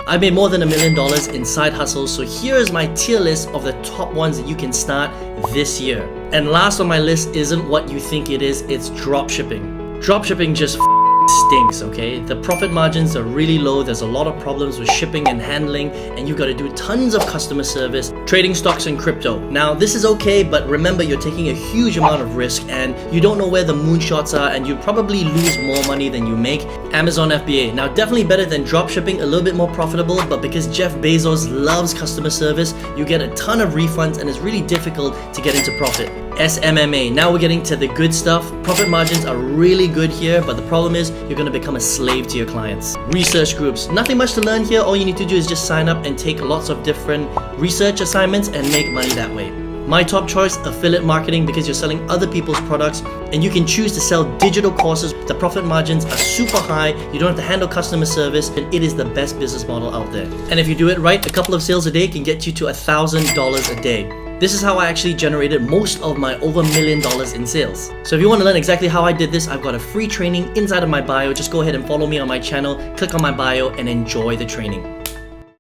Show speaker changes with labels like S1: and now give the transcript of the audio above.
S1: I made more than $1 million in side hustles, so here is my tier list of the top ones that you can start this year. And last on my list isn't what you think it is, it's dropshipping. Dropshipping just stinks, okay? The profit margins are really low, there's a lot of problems with shipping and handling, and you gotta do tons of customer service, trading stocks and crypto. Now, this is okay, but remember you're taking a huge amount of risk and you don't know where the moonshots are and you probably lose more money than you make. Amazon FBA. Now, definitely better than dropshipping, a little bit more profitable, but because Jeff Bezos loves customer service, you get a ton of refunds and it's really difficult to get into profit. SMMA. Now we're getting to the good stuff. Profit margins are really good here, but the problem is you're going to become a slave to your clients. Research groups. Nothing much to learn here. All you need to do is just sign up and take lots of different research assignments and make money that way. My top choice, affiliate marketing, because you're selling other people's products and you can choose to sell digital courses. The profit margins are super high. You don't have to handle customer service and it is the best business model out there. And if you do it right, a couple of sales a day can get you to $1,000 a day. This is how I actually generated most of my over $1 million in sales. So if you want to learn exactly how I did this, I've got a free training inside of my bio. Just go ahead and follow me on my channel, click on my bio and enjoy the training.